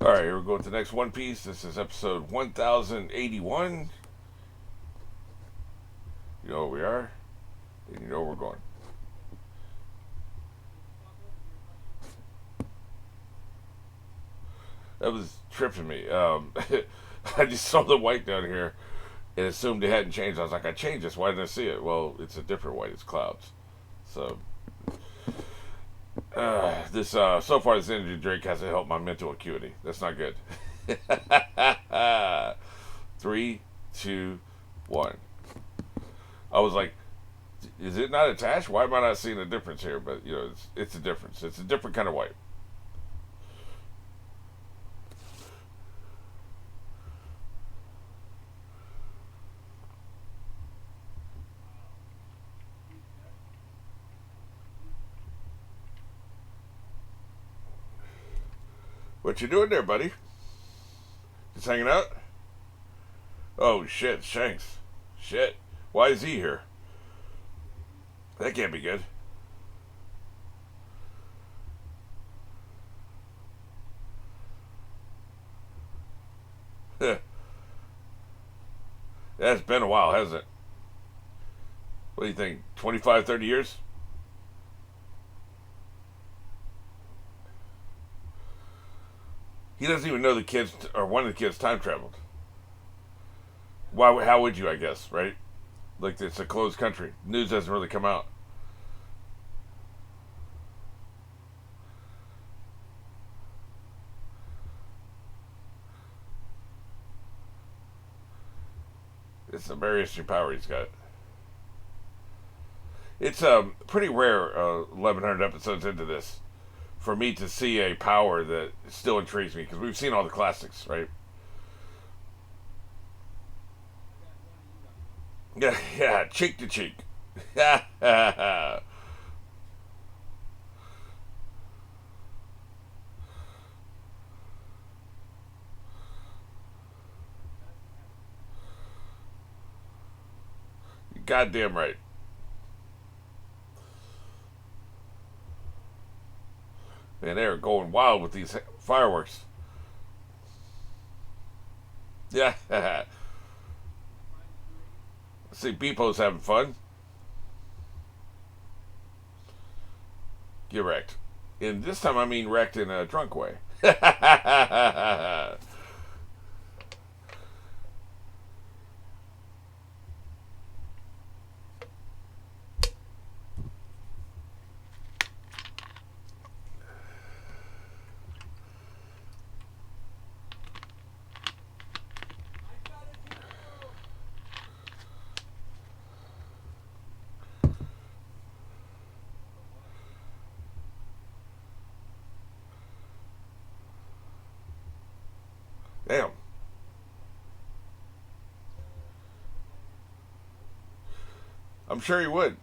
Alright, here we go with the next One Piece. This is episode 1081. You know where we are, and you know where we're going. That was tripping me. I just saw the white down here and assumed it hadn't changed. I was like, I changed this. Why didn't I see it? Well, it's a different white. It's clouds. So, so far, this energy drink hasn't helped my mental acuity. That's not good. 3, 2, 1. I was like, is it not attached? Why am I not seeing a difference here? But, you know, it's a difference. It's a different kind of white. What you doing there, buddy? Just hanging out? Oh, shit, Shanks. Shit. Why is he here? That can't be good. That's been a while, hasn't it? What do you think? 25, 30 years? He doesn't even know the kids, or one of the kids, time traveled. Why? How would you? I guess, right? Like it's a closed country. News doesn't really come out. It's a very interesting power he's got. It's pretty rare. 1,100 episodes into this, for me to see a power that still intrigues me because we've seen all the classics, right? Yeah, yeah, cheek to cheek. Goddamn right. Man, they're going wild with these fireworks. Yeah. See, Beepo's having fun. Get wrecked. And this time I mean wrecked in a drunk way. Damn. I'm sure he would.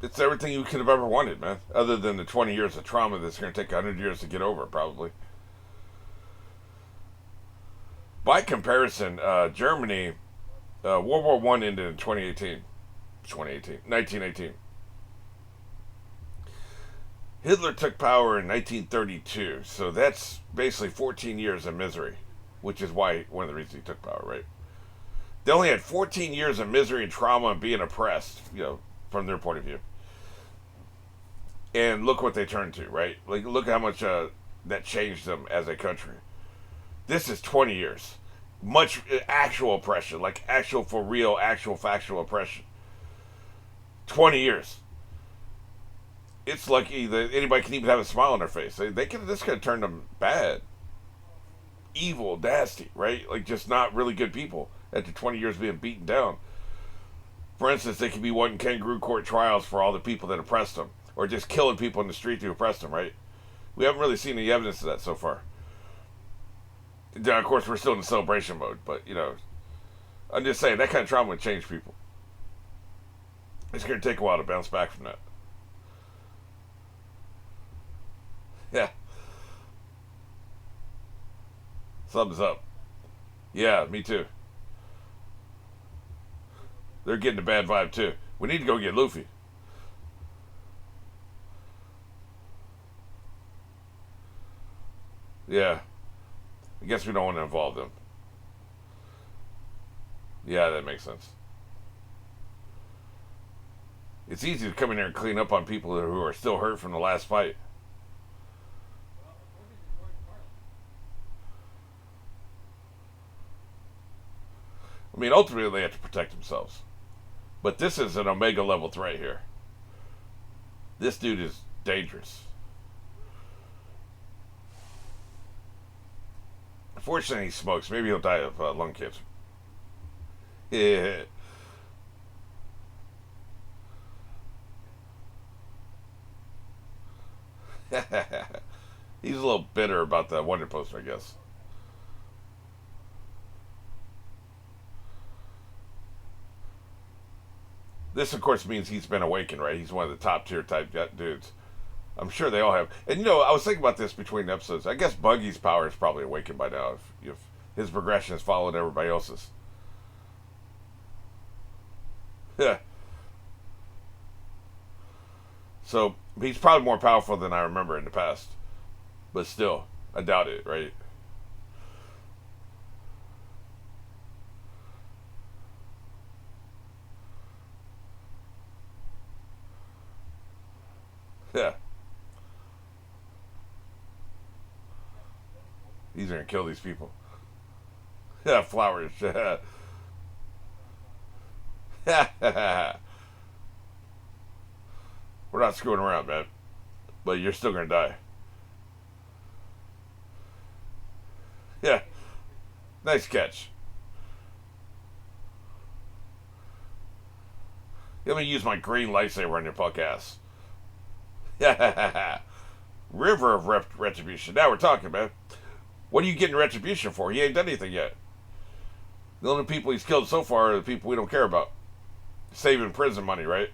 It's everything you could have ever wanted, man. Other than the 20 years of trauma that's going to take 100 years to get over, probably. By comparison, Germany, World War One ended in 2018. 2018. 1918. Hitler took power in 1932, so that's basically 14 years of misery, which is why one of the reasons he took power, right? They only had 14 years of misery and trauma and being oppressed, you know, from their point of view. And look what they turned to, right? Like, look how much that changed them as a country. This is 20 years. Much actual oppression, like actual for real, actual factual oppression. 20 years. It's lucky that anybody can even have a smile on their face. They could, this could have turned them bad, evil, nasty, right? Like just not really good people after 20 years being beaten down. For instance, they could be wanting kangaroo court trials for all the people that oppressed them, or just killing people in the street who oppressed them, right? We haven't really seen any evidence of that so far. Now, of course, we're still in the celebration mode, but, you know, I'm just saying, that kind of trauma would change people. It's going to take a while to bounce back from that. Yeah. Thumbs up. Yeah, me too. They're getting a bad vibe, too. We need to go get Luffy. Yeah. I guess we don't want to involve them. Yeah, that makes sense. It's easy to come in here and clean up on people who are still hurt from the last fight. I mean, ultimately they have to protect themselves. But this is an Omega level threat here. This dude is dangerous. Unfortunately, he smokes. Maybe he'll die of lung cancer. Yeah. He's a little bitter about the Wonder Poster, I guess. This, of course, means he's been awakened, right? He's one of the top tier type dudes. I'm sure they all have. And I was thinking about this between episodes. I guess Buggy's power is probably awakened by now if his progression has followed everybody else's. Yeah. So he's probably more powerful than I remember in the past. But still, I doubt it, right? Yeah. He's gonna kill these people. Yeah, flowers. We're not screwing around, man. But you're still gonna die. Yeah, nice catch. Let me use my green lightsaber on your punk ass. River of retribution. Now we're talking, man. What are you getting retribution for? He ain't done anything yet. The only people he's killed so far are the people we don't care about. Saving prison money, right?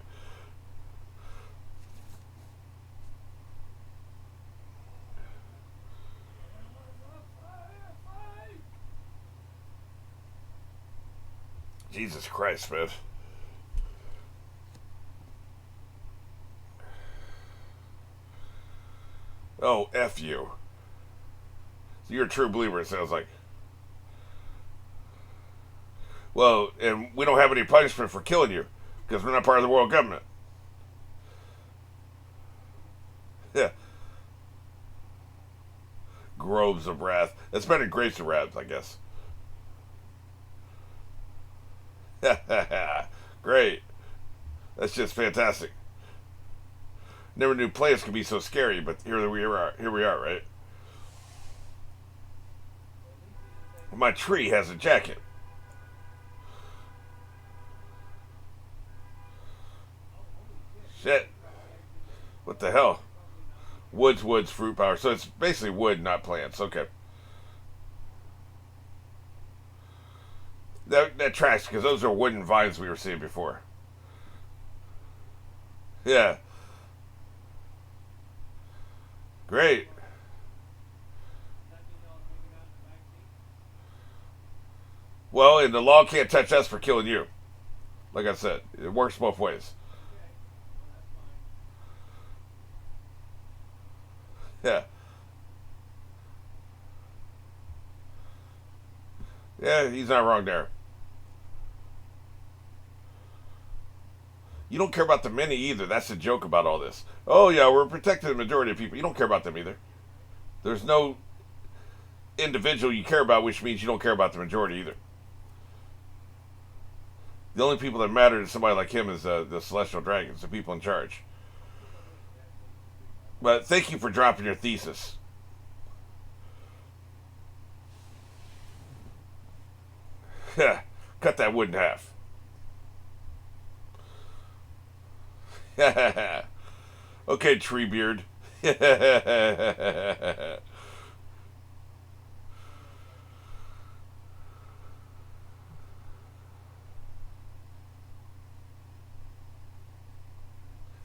Jesus Christ, man. Oh, F you. So you're a true believer, it sounds like. Well, and we don't have any punishment for killing you because we're not part of the world government. Yeah. Groves of wrath. That's better than grapes of wrath, I guess. Great. That's just fantastic. Never knew players could be so scary, but here we are. Here we are, right? My tree has a jacket. Shit. What the hell? Woods, fruit power. So it's basically wood, not plants. Okay. That tracks because those are wooden vines we were seeing before. Yeah. Great. Well, and the law can't touch us for killing you. Like I said, it works both ways. Yeah. Yeah, he's not wrong there. You don't care about the many either. That's the joke about all this. Oh, yeah, we're protecting the majority of people. You don't care about them either. There's no individual you care about, which means you don't care about the majority either. The only people that matter to somebody like him is the celestial dragons, the people in charge. But thank you for dropping your thesis. Cut that wood in half. Okay, Treebeard.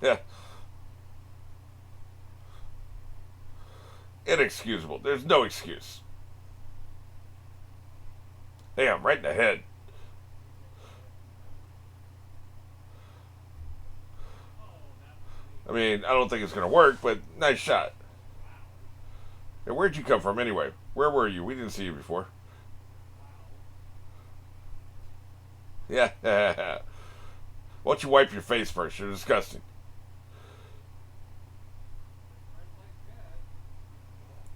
Yeah. Inexcusable. There's no excuse. Damn, right in the head. I mean, I don't think it's going to work, but nice shot. Hey, where'd you come from anyway? Where were you? We didn't see you before. Yeah. Why don't you wipe your face first? You're disgusting.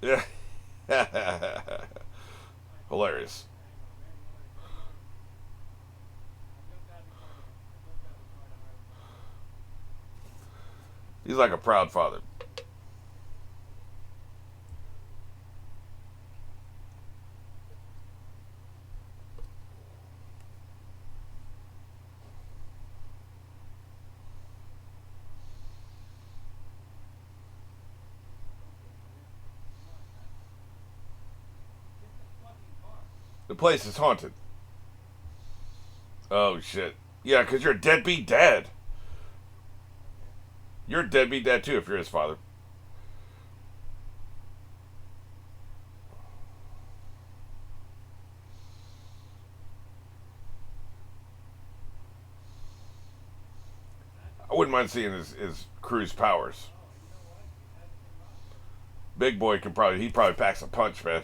Yeah. Hilarious. He's like a proud father. The place is haunted. Oh shit. Yeah, because you're a deadbeat dad. You're a deadbeat dad too if you're his father. I wouldn't mind seeing his crew's powers. Big boy can probably he probably packs a punch, man.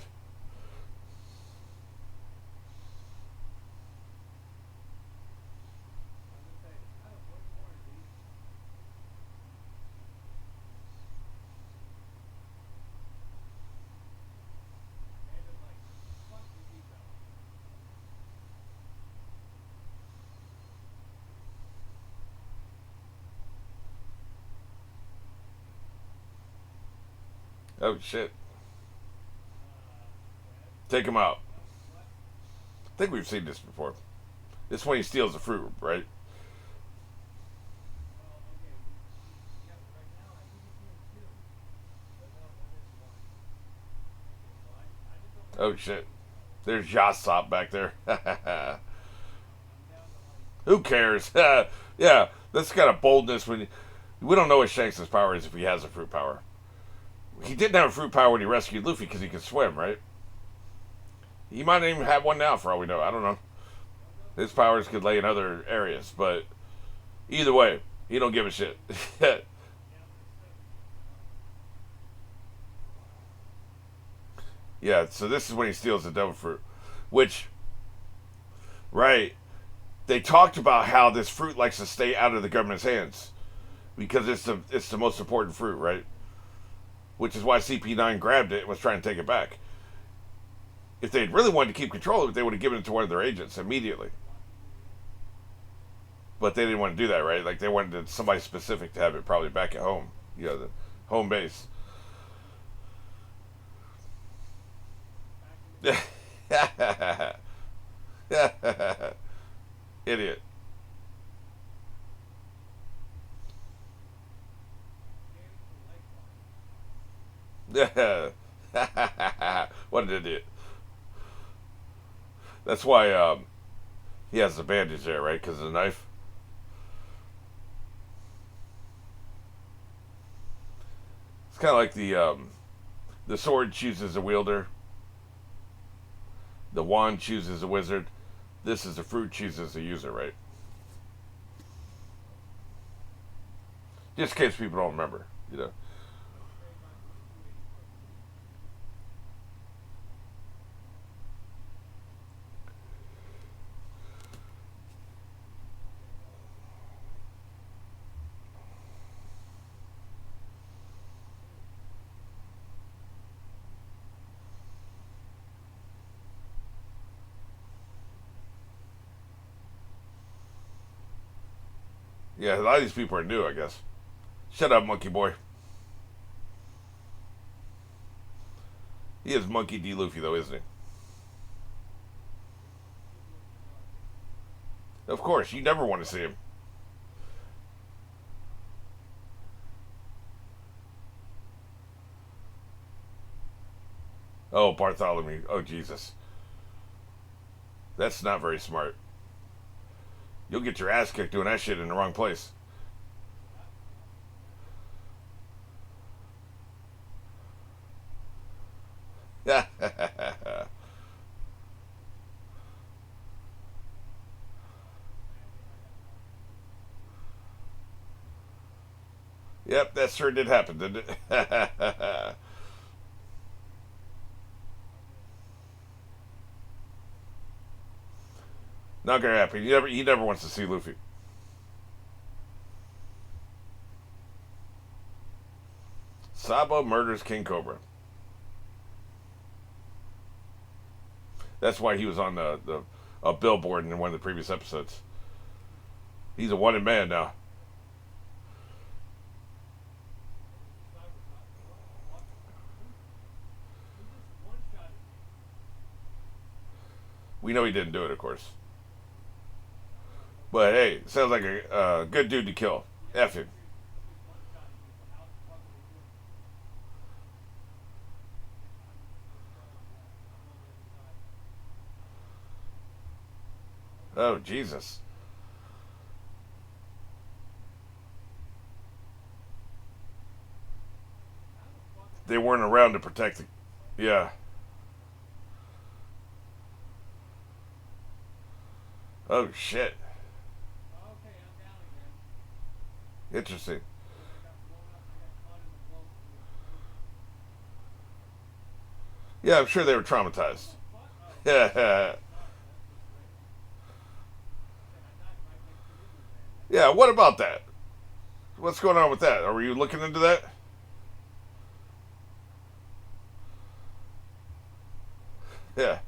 Oh shit. Take him out. I think we've seen this before. This is when he steals the fruit, right? Oh shit. There's Yasop back there. Who cares? Yeah, that's kind of boldness when we don't know what Shanks' power is if he has a fruit power. He didn't have a fruit power when he rescued Luffy because he could swim, right? He might even have one now for all we know. I don't know. His powers could lay in other areas, but either way, he don't give a shit. Yeah, so this is when he steals the devil fruit, which, right? They talked about how this fruit likes to stay out of the government's hands because it's the most important fruit, right? Which is why CP9 grabbed it and was trying to take it back. If they'd really wanted to keep control of it, they would have given it to one of their agents immediately. But they didn't want to do that, right? Like they wanted somebody specific to have it probably back at home, the home base. Idiot. What an idiot. That's why he has the bandage there, right? Because of the knife. It's kind of like the sword chooses a wielder, the wand chooses a wizard. This is the fruit chooses a user, right? Just in case people don't remember. Yeah, a lot of these people are new, I guess. Shut up, monkey boy. He is Monkey D. Luffy, though, isn't he? Of course, you never want to see him. Oh, Bartholomew. Oh, Jesus. That's not very smart. You'll get your ass kicked doing that shit in the wrong place. Yep, that sure did happen, didn't it? Not gonna happen. He never wants to see Luffy. Sabo murders King Cobra. That's why he was on the a billboard in one of the previous episodes. He's a wanted man now. We know he didn't do it, of course. But hey, sounds like a good dude to kill. F him. Oh, Jesus. They weren't around to protect the. Yeah. Oh, shit. Interesting. Yeah, I'm sure they were traumatized. Yeah. Yeah, what about that? What's going on with that? Are you looking into that? Yeah.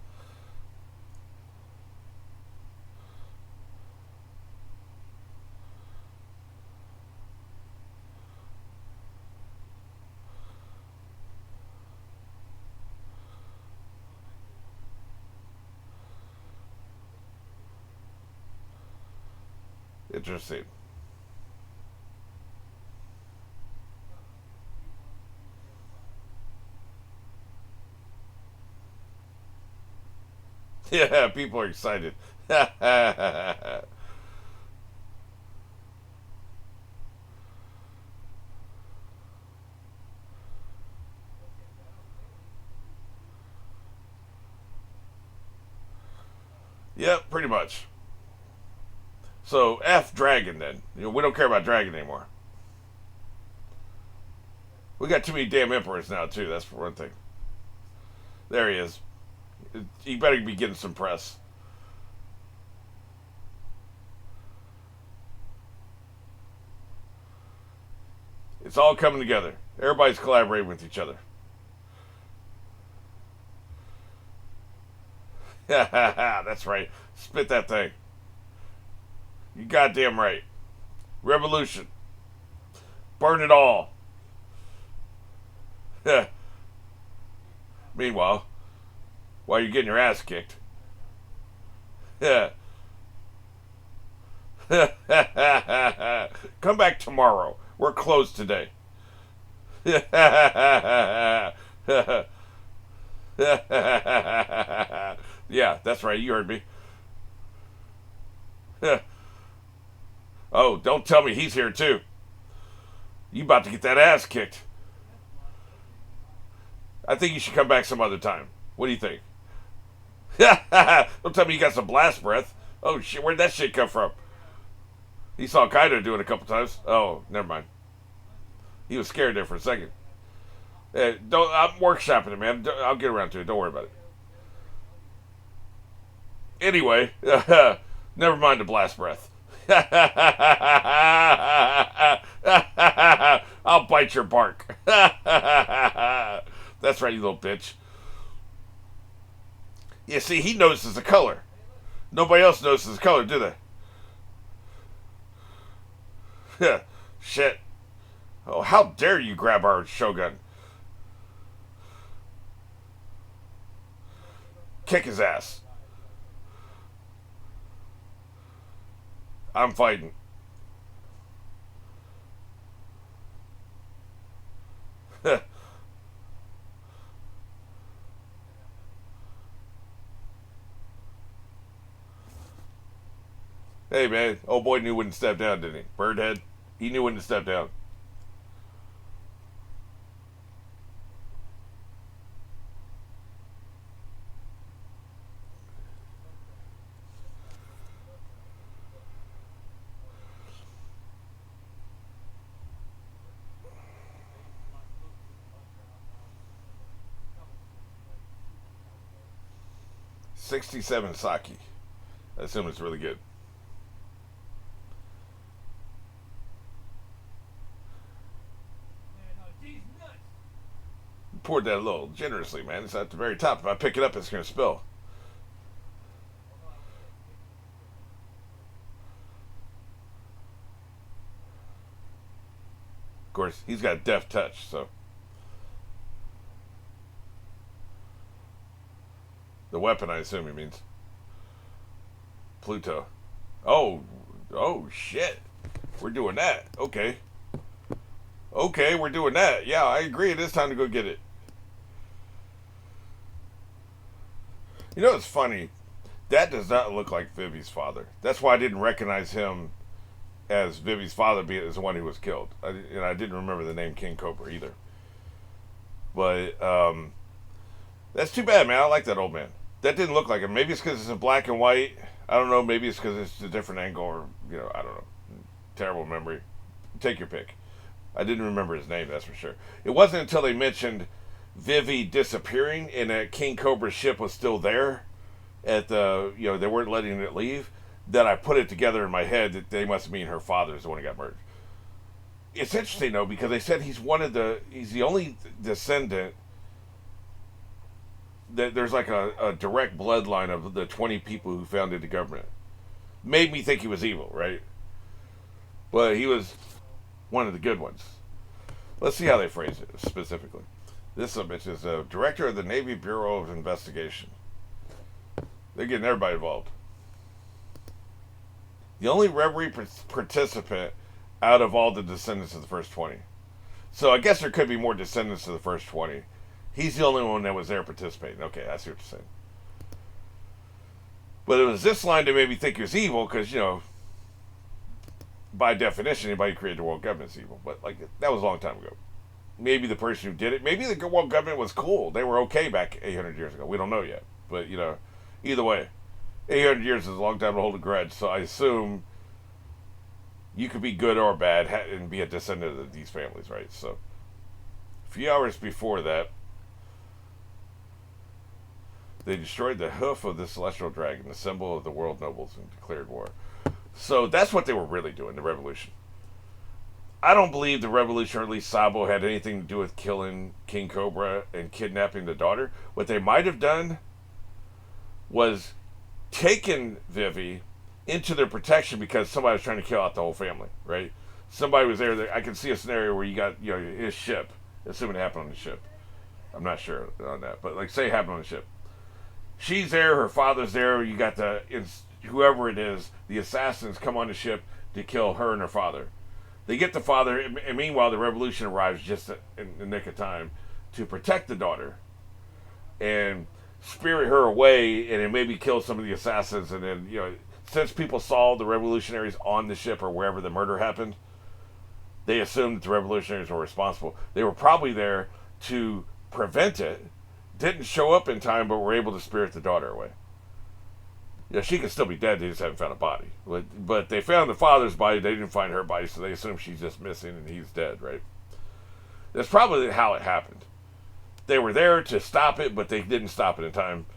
Interesting. Yeah, people are excited. Yep, pretty much. So F Dragon then. We don't care about Dragon anymore. We got too many damn emperors now too. That's for one thing. There he is. He better be getting some press. It's all coming together. Everybody's collaborating with each other. That's right. Spit that thing. You goddamn right. Revolution. Burn it all. Meanwhile, while you're getting your ass kicked. Yeah. Come back tomorrow. We're closed today. Yeah, that's right. You heard me. Oh, don't tell me he's here too. You about to get that ass kicked. I think you should come back some other time. What do you think? Don't tell me you got some blast breath. Oh shit, where'd that shit come from? He saw Kaido do it a couple times. Oh, never mind. He was scared there for a second. Don't. I'm workshopping it, man. I'll get around to it. Don't worry about it. Anyway, never mind the blast breath. I'll bite your bark. That's right, you little bitch. Yeah, see, he notices the color. Nobody else notices the color, do they? Shit. Oh, how dare you grab our Shogun? Kick his ass. I'm fighting. Hey, man. Old boy knew when to step down, didn't he? Birdhead. He knew when to step down. $67 Saki. I assume it's really good. Poured that a little generously, man. It's at the very top. If I pick it up, it's going to spill. Of course, he's got a deft touch, so. The weapon, I assume he means. Pluto. Oh, oh, shit. We're doing that. Okay. Okay, we're doing that. Yeah, I agree. It is time to go get it. You know, it's funny. That does not look like Vivi's father. That's why I didn't recognize him as Vivi's father being as the one who was killed. And I didn't remember the name King Cobra either. But that's too bad, man. I like that old man. That didn't look like him. Maybe it's because it's in black and white. I don't know. Maybe it's because it's a different angle, or I don't know. Terrible memory. Take your pick. I didn't remember his name. That's for sure. It wasn't until they mentioned Vivi disappearing and that King Cobra's ship was still there at the they weren't letting it leave, that I put it together in my head that they must mean her father is the one who got murdered. It's interesting though, because they said he's the only descendant that there's like a direct bloodline of the 20 people who founded the government. Made me think he was evil, right? But he was one of the good ones. Let's see how they phrase it specifically. This bitch is a director of the Navy Bureau of Investigation. They're getting everybody involved. The only reverie participant out of all the descendants of the first 20. So I guess there could be more descendants of the first 20. He's the only one that was there participating. Okay, I see what you're saying. But it was this line that made me think he was evil, because, by definition, anybody who created the world government is evil. But, that was a long time ago. Maybe the person who did it, maybe the world government was cool. They were okay back 800 years ago. We don't know yet. But, either way, 800 years is a long time to hold a grudge. So I assume you could be good or bad and be a descendant of these families, right? So, a few hours before that, they destroyed the hoof of the celestial dragon, the symbol of the world nobles, and declared war. So that's what they were really doing, the revolution. I don't believe the revolution, or at least Sabo, had anything to do with killing King Cobra and kidnapping the daughter. What they might have done was taken Vivi into their protection because somebody was trying to kill out the whole family, right? Somebody was there. I can see a scenario where you got his ship, assuming it happened on the ship. I'm not sure on that, but say it happened on the ship. She's there, her father's there, you got whoever it is, the assassins come on the ship to kill her and her father. They get the father, and meanwhile the revolution arrives just in the nick of time to protect the daughter and spirit her away, and then maybe kill some of the assassins. And then, since people saw the revolutionaries on the ship or wherever the murder happened, they assumed that the revolutionaries were responsible. They were probably there to prevent it, didn't show up in time, but were able to spirit the daughter away. Yeah, she could still be dead. They just haven't found a body. But they found the father's body. They didn't find her body, so they assume she's just missing and he's dead, right? That's probably how it happened. They were there to stop it, but they didn't stop it in time.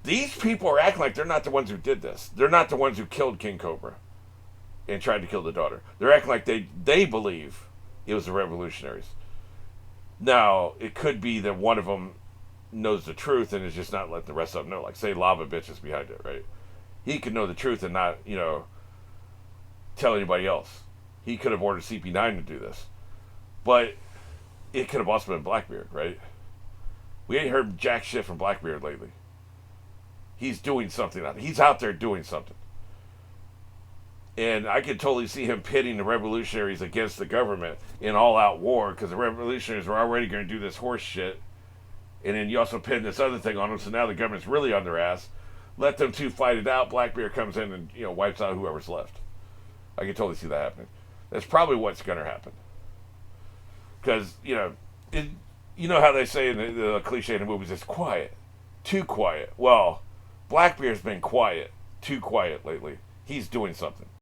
These people are acting like they're not the ones who did this. They're not the ones who killed King Cobra and tried to kill the daughter. They're acting like they believe it was the revolutionaries. Now, it could be that one of them knows the truth and is just not letting the rest of them know. Like, say Lava Bitch is behind it, right? He could know the truth and not, tell anybody else. He could have ordered CP9 to do this. But it could have also been Blackbeard, right? We ain't heard jack shit from Blackbeard lately. He's doing something. He's out there doing something. And I could totally see him pitting the revolutionaries against the government in all-out war, because the revolutionaries were already going to do this horse shit. And then you also pin this other thing on them, so now the government's really on their ass. Let them two fight it out. Blackbeard comes in and wipes out whoever's left. I can totally see that happening. That's probably what's going to happen. Because, you know how they say in the cliche in the movies, it's quiet. Too quiet. Well, Blackbeard's been quiet. Too quiet lately. He's doing something.